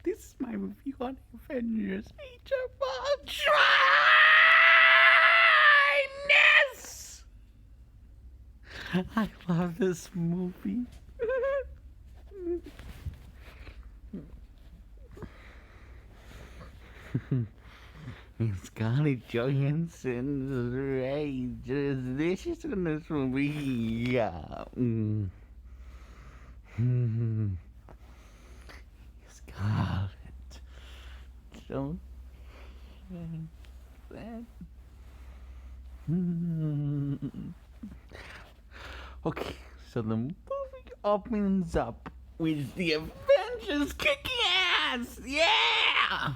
This is my review on Avengers Age of Dryness. I love this movie. And Scarlett Johansson is delicious in this movie. Yeah. Scarlett Johansson. Okay, so the movie opens up with the Avengers kicking ass! Yeah!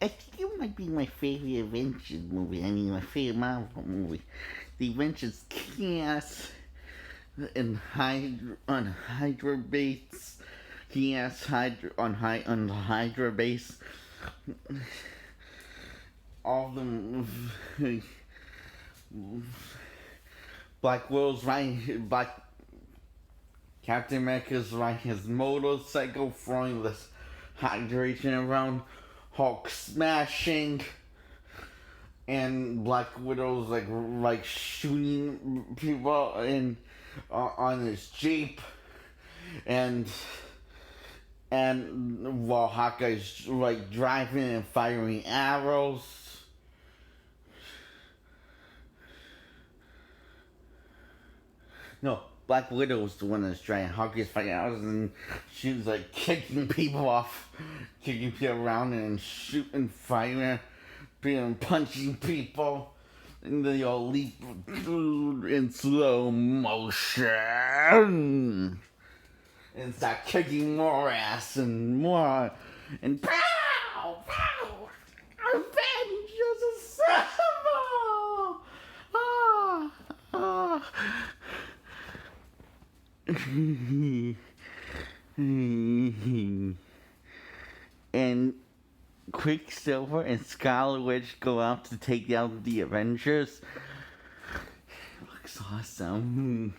I think it might be my favorite Avengers movie. I mean, my favorite Marvel movie. The Avengers kicking ass in on Hydra base. Kicking ass on the Hydra base. All of them. Black Widow's riding. Captain America's riding his motorcycle, throwing this hydration around. Hulk smashing, and Black Widow's like shooting people on his jeep, and while Hawkeye's like driving and firing arrows. No, Black Widow was the one that's trying. Hawkeye's fighting arrows, and she was like kicking people off, kicking people around, and shooting, firing, and punching people. And they all leap in slow motion and start kicking more ass and more. And pow! Pow! Avengers assemble! Ah! Ah! And Quicksilver and Scarlet Witch go out to take down the Avengers. It looks awesome.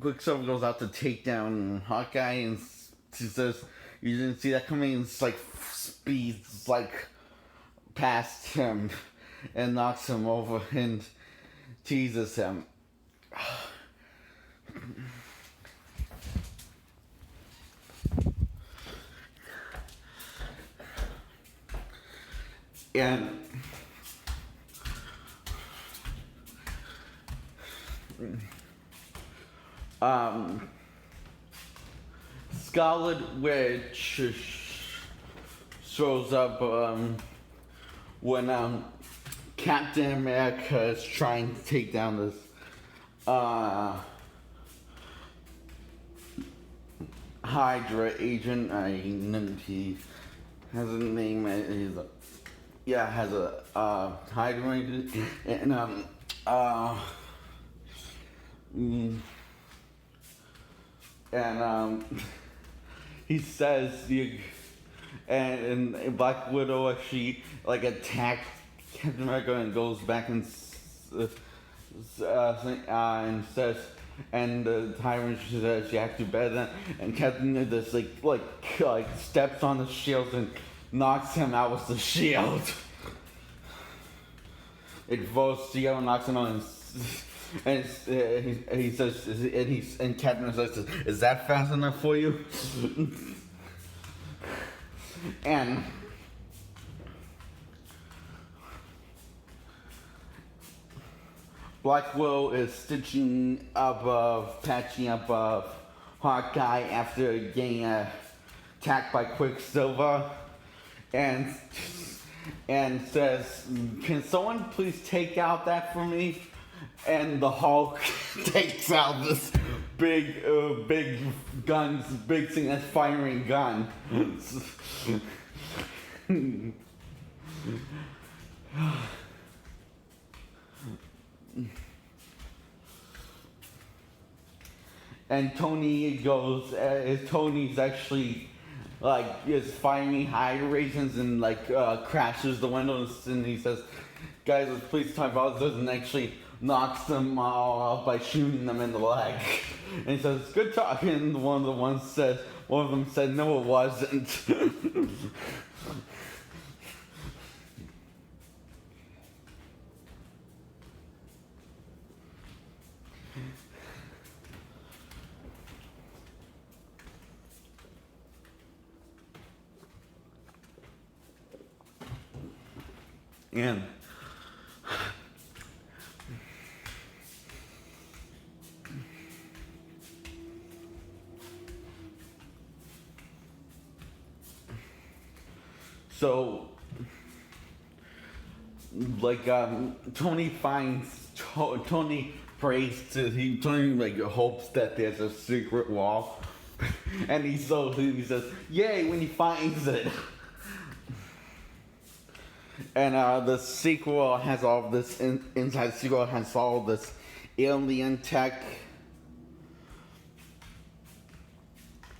Quicksilver goes out to take down Hawkeye, and she says, "You didn't see that coming." It's like speeds like past him and knocks him over and teases him. And Scarlet Witch shows up when Captain America is trying to take down this Hydra agent. He has a name. Has a Hydra agent, and he says and Black Widow actually attacks Captain America and goes back and says, and the tyrant says you have to better than, and Captain just like steps on the shield and knocks him out with the shield. It falls together and knocks him out, and he says, and Captain says, "Is that fast enough for you?" And Black Widow is patching up Hawkeye after getting attacked by Quicksilver, and says, "Can someone please take out that for me?" And the Hulk takes out this big thing that's firing gun. And Tony's actually like is finding hide raisins and like crashes the windows, and he says, "Guys, let's please talk about this," and actually knocks them all out by shooting them in the leg. And he says, "Good talk." And one of them said, "No, it wasn't." And so, like, Tony prays Tony like hopes that there's a secret wall, and he says, "Yay!" when he finds it. And the sequel has all this inside. The sequel has all this alien tech,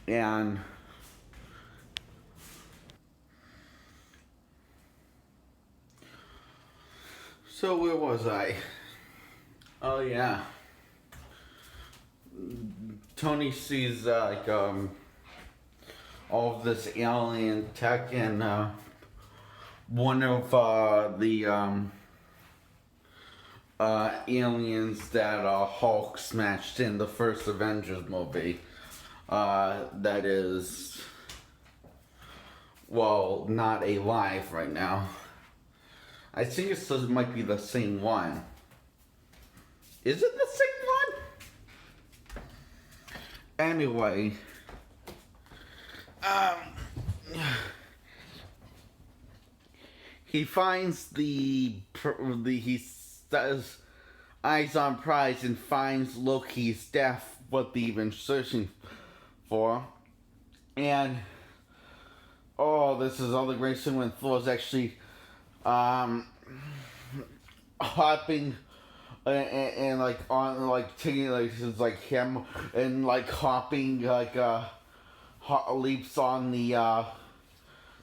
and so where was I? Oh yeah. Tony sees all of this alien tech, and one of the aliens that Hulk smashed in the first Avengers movie. That is, well, not alive right now. I think it might be the same one. Is it the same one? Anyway, he finds he says eyes on prize and finds Loki's staff, what they've been searching for. And this is all the great scene when Thor's actually hopping and like on like taking like his like him and like hopping like leaps on the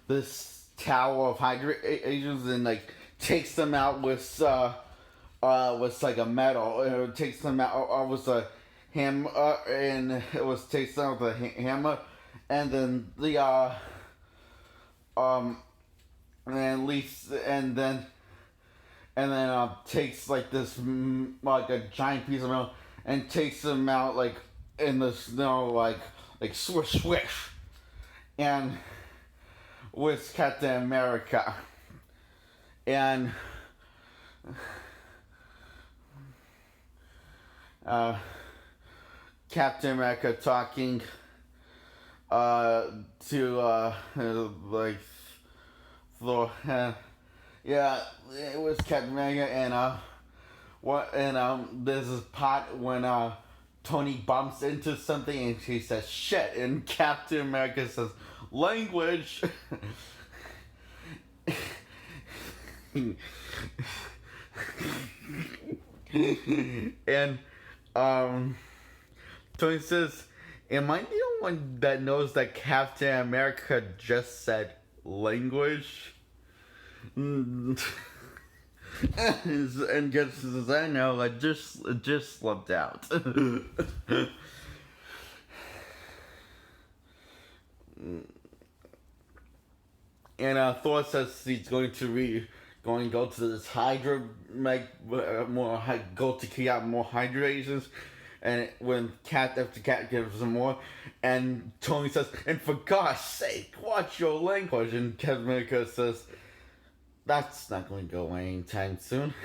this tower of Hydra agents and like takes them out with like a metal. It takes them out with a hammer, and it was takes them out with a hammer, and then the and leaps and then takes like this like a giant piece of metal and takes them out like in the snow, like swish swish, and with Captain America. And Captain America talking to like Thor. Yeah, it was Captain America, and there's this part when Tony bumps into something and she says shit, and Captain America says language. And Tony says, "Am I the only one that knows that Captain America just said language?" And just as I know, I just slipped out. And Thor says he's going to go to this Hydra, go to kick out more Hydra agents. And when after Cat gives him more, and Tony says, "And for God's sake, watch your language." And Captain America says, "That's not going to go away anytime soon."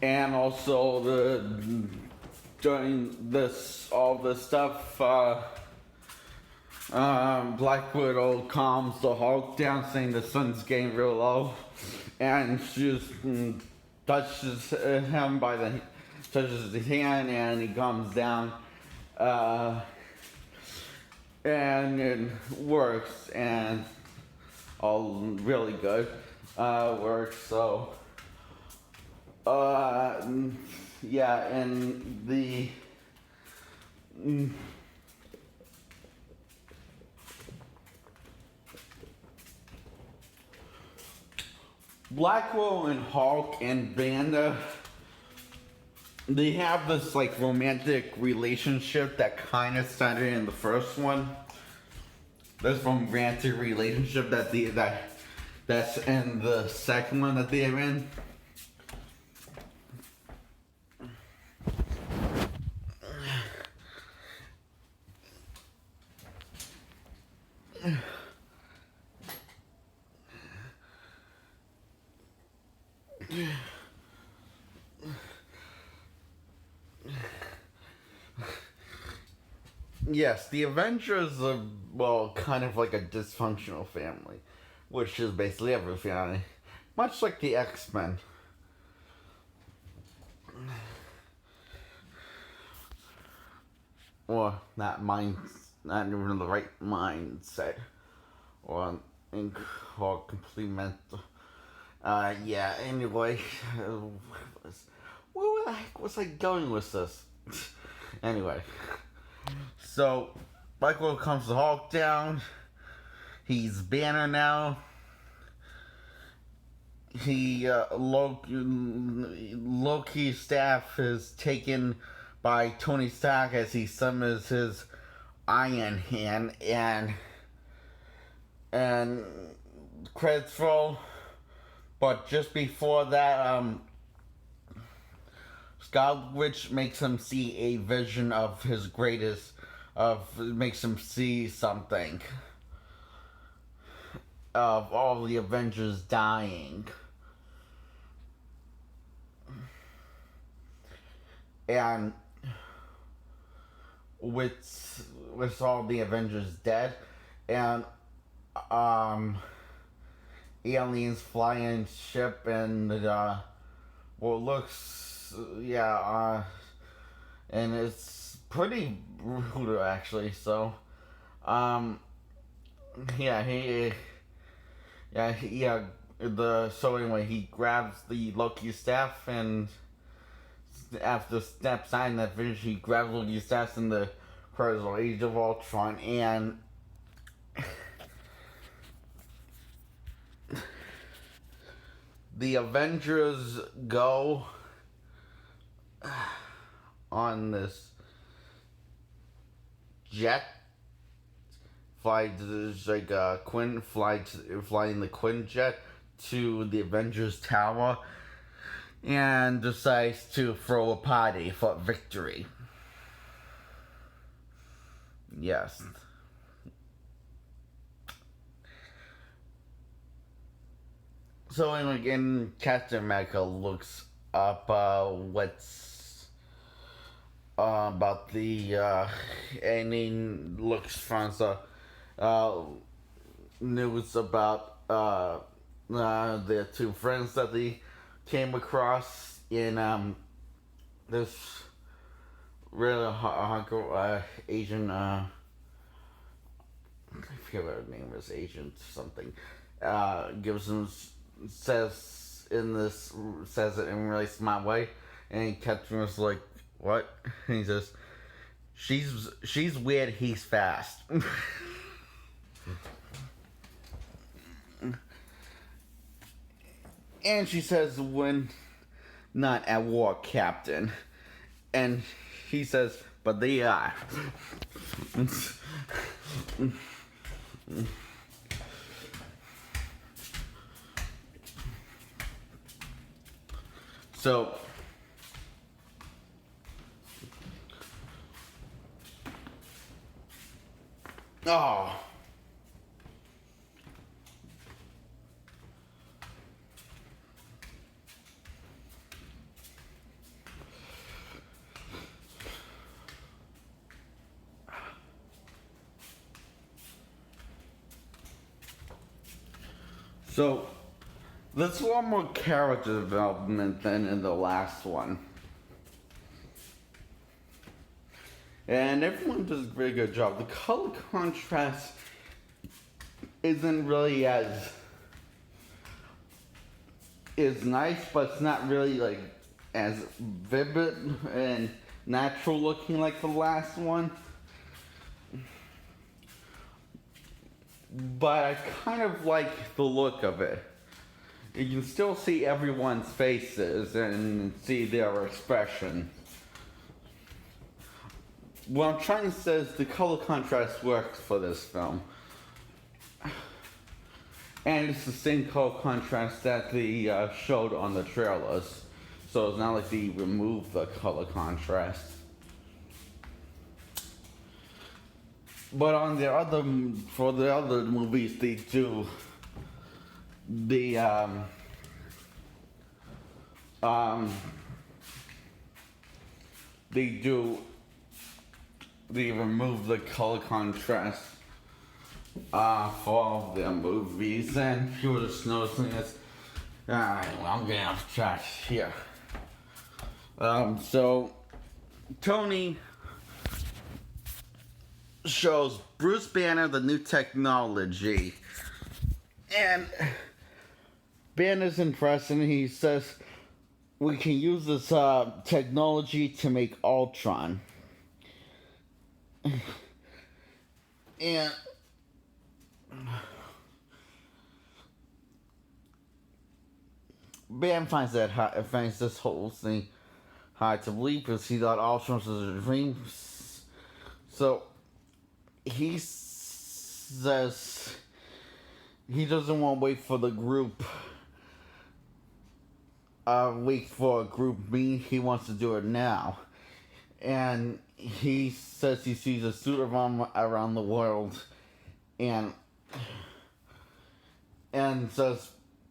And also during all this stuff, Black Widow calms the Hulk down, saying the sun's getting real low, and she just touches him touches his hand, and he calms down. and it works, and all really good works. So uh, yeah, and the Blackwell and Hulk and Vanda, they have this like romantic relationship that kind of started in the first one. This romantic relationship that's in the second one that they're in. Yes, the Avengers are, well, kind of like a dysfunctional family, which is basically every family. Much like the X-Men. Or not even the right mindset. Or, or complete mental. Yeah, anyway. Where the heck was I going with this? Anyway. So, Michael comes the Hulk down. He's Banner now. Loki's staff is taken by Tony Stark as he summons his Iron Hand, and credits roll. But just before that, Scarlet Witch makes him see a vision of his greatest, makes him see something of all the Avengers dying. And with all the Avengers dead, and aliens flying ship, and looks, and it's pretty brutal actually. So yeah so anyway, he grabs the Loki staff, and after Snap signing that finish, he grabs Loki's staff in the Crucible Age of Ultron, and the Avengers go on this jet, flying the Quinn jet to the Avengers Tower, and decides to throw a party for victory. Yes. So again, Captain America looks up what's about the and he looks finds news about their two friends that they came across in this really Asian I forget what her name is, Agent something, gives him says it in a really smart way, and Captain was like, "What?" And he says, "She's weird. He's fast." And she says, "When not at war, Captain," and he says, "But they are." So, oh, so there's a lot more character development than in the last one. and everyone does a very good job. The color contrast isn't really as is nice, but it's not really like as vivid and natural looking like the last one. But I kind of like the look of it. You can still see everyone's faces and see their expression. What I'm trying to say is the color contrast works for this film. And it's the same color contrast that they showed on the trailers. So it's not like they removed the color contrast. But on the other, for the other movies, they do the they remove the color contrast for all of their movies, and you were just noticing this. Alright, well, I'm getting off track here. So Tony shows Bruce Banner the new technology, and Banner's impressed, and he says we can use this technology to make Ultron. And Banner finds this whole thing hard to believe because he thought Ultron was a dream. So he says he doesn't want to wait for the group. Wait for a group meeting. He wants to do it now, and he says he sees a suit of armor around the world, and says,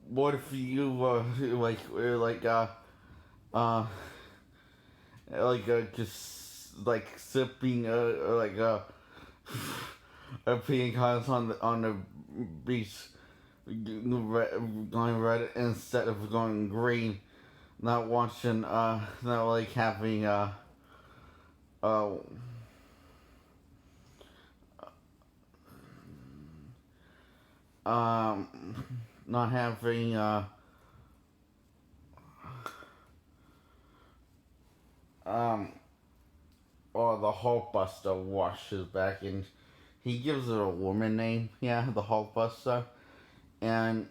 "What if you just like sipping peeing cars on the beach, going red instead of going green, not watching not like having not having or the Hulkbuster washes back, and he gives it a woman name, yeah, the Hulkbuster, and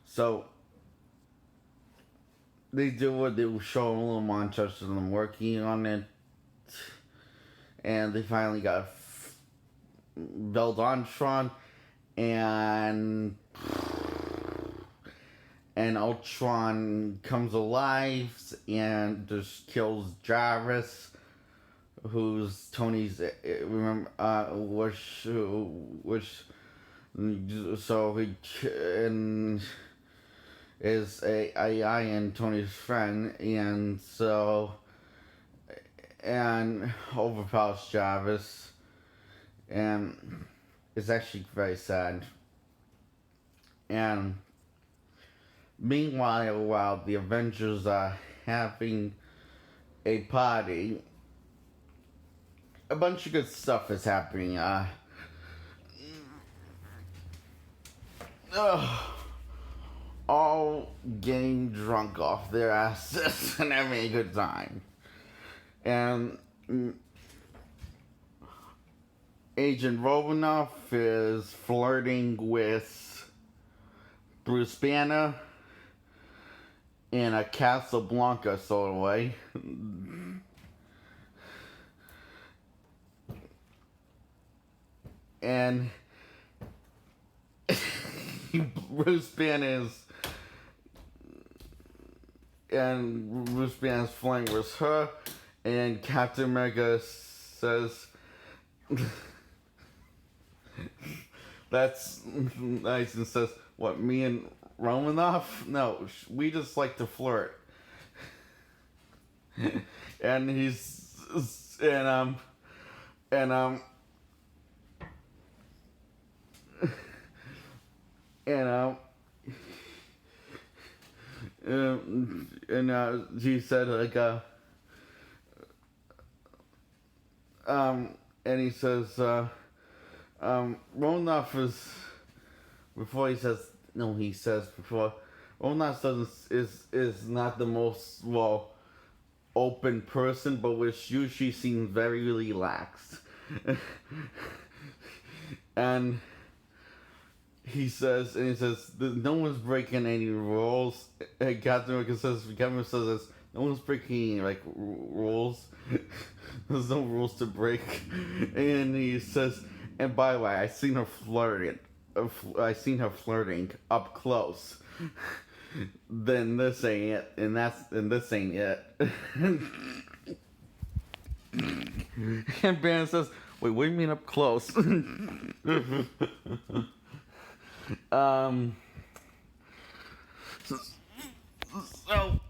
so they show a little montage of them working on it, and they finally got built Ultron, and Ultron comes alive and just kills Jarvis, who's Tony's is a AI and Tony's friend, and overpowers Jarvis, and it's actually very sad. And meanwhile, while the Avengers are having a party, a bunch of good stuff is happening. All getting drunk off their asses and having a good time. And Agent Romanoff is flirting with Bruce Banner in a Casablanca sort of way. And Bruce Banner's flirting with her, and Captain America says, that's nice, and says, what, me and Romanoff? No, we just like to flirt. and he's and and she said like and he says Ronoff is before he says no he says before Ronoff doesn't is not the most open person, but with you she seems very relaxed. and he says no one's breaking any rules. Captain says no one's breaking any like rules. There's no rules to break. And he says, and by the way, I seen her flirting. I seen her flirting up close. Then this ain't it, and this ain't it. And Bannon says, "Wait, what do you mean up close?" So